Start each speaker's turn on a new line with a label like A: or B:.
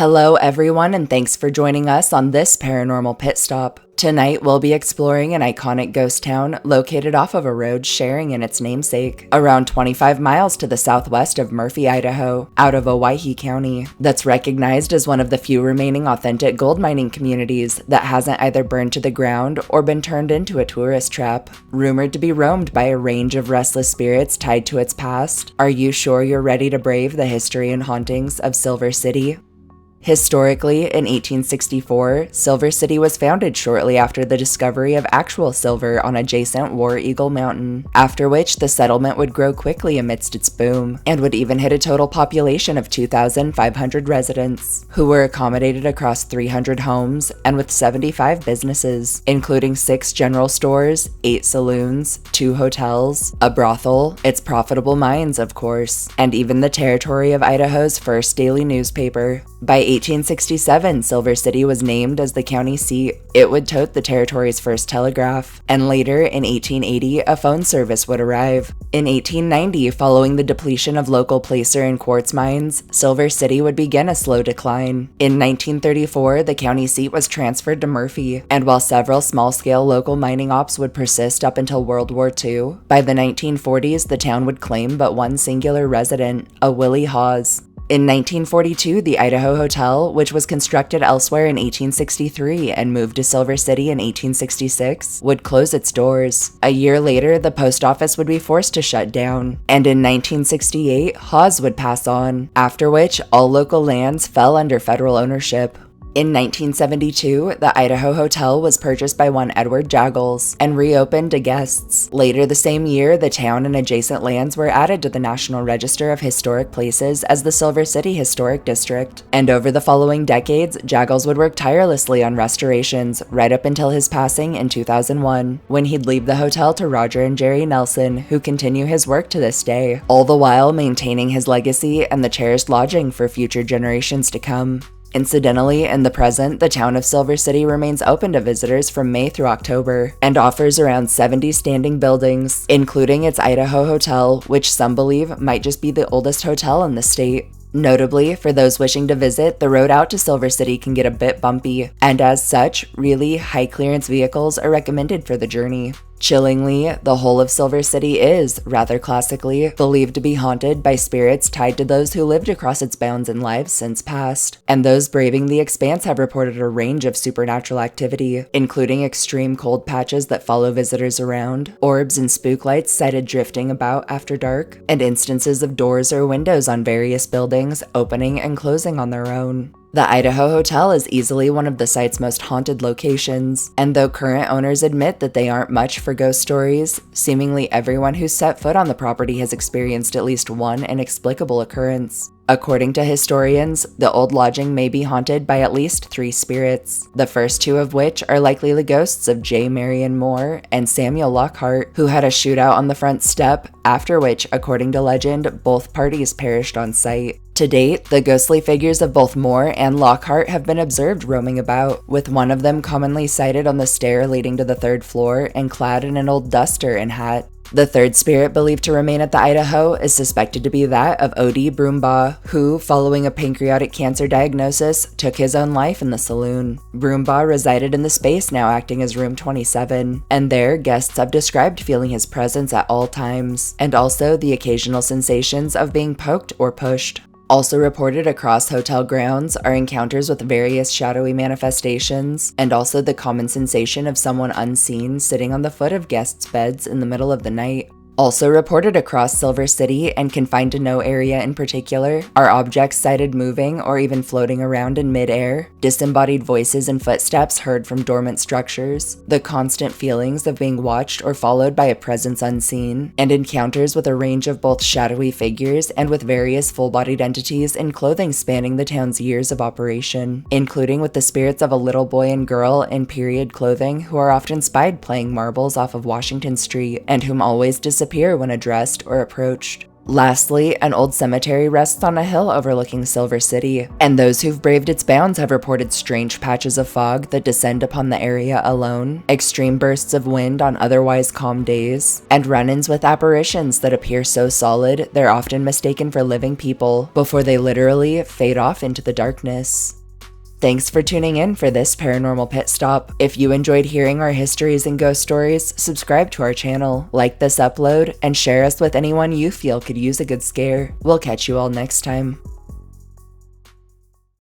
A: Hello everyone, and thanks for joining us on this paranormal pit stop. Tonight we'll be exploring an iconic ghost town located off of a road sharing in its namesake, around 25 miles to the southwest of Murphy, Idaho, out of Owyhee County, that's recognized as one of the few remaining authentic gold mining communities that hasn't either burned to the ground or been turned into a tourist trap. Rumored to be roamed by a range of restless spirits tied to its past, are you sure you're ready to brave the history and hauntings of Silver City? Historically, in 1864, Silver City was founded shortly after the discovery of actual silver on adjacent War Eagle Mountain, after which the settlement would grow quickly amidst its boom, and would even hit a total population of 2,500 residents, who were accommodated across 300 homes and with 75 businesses, including 6 general stores, 8 saloons, 2 hotels, a brothel, its profitable mines, of course, and even the territory of Idaho's first daily newspaper. By 1867, Silver City was named as the county seat. It would tote the territory's first telegraph, and later, in 1880, a phone service would arrive. In 1890, following the depletion of local placer and quartz mines, Silver City would begin a slow decline. In 1934, the county seat was transferred to Murphy, and while several small-scale local mining ops would persist up until World War II, by the 1940s, the town would claim but one singular resident, a Willie Hawes. In 1942, the Idaho Hotel, which was constructed elsewhere in 1863 and moved to Silver City in 1866, would close its doors. A year later, the post office would be forced to shut down, and in 1968, Hawes would pass on, after which all local lands fell under federal ownership. In 1972, the Idaho Hotel was purchased by one Edward Jaggles and reopened to guests. Later the same year, the town and adjacent lands were added to the National Register of Historic Places as the Silver City Historic District. And over the following decades, Jaggles would work tirelessly on restorations right up until his passing in 2001, when he'd leave the hotel to Roger and Jerry Nelson, who continue his work to this day, all the while maintaining his legacy and the cherished lodging for future generations to come. Incidentally, in the present, the town of Silver City remains open to visitors from May through October, and offers around 70 standing buildings, including its Idaho Hotel, which some believe might just be the oldest hotel in the state. Notably, for those wishing to visit, the road out to Silver City can get a bit bumpy, and as such, really high-clearance vehicles are recommended for the journey. Chillingly, the whole of Silver City is, rather classically, believed to be haunted by spirits tied to those who lived across its bounds in lives since past, and those braving the expanse have reported a range of supernatural activity, including extreme cold patches that follow visitors around, orbs and spook lights sighted drifting about after dark, and instances of doors or windows on various buildings opening and closing on their own. The Idaho Hotel is easily one of the site's most haunted locations, and though current owners admit that they aren't much for ghost stories, seemingly everyone who's set foot on the property has experienced at least one inexplicable occurrence. According to historians, the old lodging may be haunted by at least 3 spirits, the first 2 of which are likely the ghosts of J. Marion Moore and Samuel Lockhart, who had a shootout on the front step, after which, according to legend, both parties perished on site. To date, the ghostly figures of both Moore and Lockhart have been observed roaming about, with one of them commonly sighted on the stair leading to the 3rd floor and clad in an old duster and hat. The third spirit believed to remain at the Idaho is suspected to be that of O.D. Broombaugh, who, following a pancreatic cancer diagnosis, took his own life in the saloon. Broombaugh resided in the space now acting as room 27, and there guests have described feeling his presence at all times, and also the occasional sensations of being poked or pushed. Also reported across hotel grounds are encounters with various shadowy manifestations, and also the common sensation of someone unseen sitting on the foot of guests' beds in the middle of the night. Also reported across Silver City, and confined to no area in particular, are objects sighted moving or even floating around in mid-air, disembodied voices and footsteps heard from dormant structures, the constant feelings of being watched or followed by a presence unseen, and encounters with a range of both shadowy figures and with various full-bodied entities in clothing spanning the town's years of operation, including with the spirits of a little boy and girl in period clothing who are often spied playing marbles off of Washington Street, and whom always disappear when addressed or approached. Lastly, an old cemetery rests on a hill overlooking Silver City, and those who've braved its bounds have reported strange patches of fog that descend upon the area alone, extreme bursts of wind on otherwise calm days, and run-ins with apparitions that appear so solid they're often mistaken for living people before they literally fade off into the darkness. Thanks for tuning in for this paranormal pit stop. If you enjoyed hearing our histories and ghost stories, subscribe to our channel, like this upload, and share us with anyone you feel could use a good scare. We'll catch you all next time.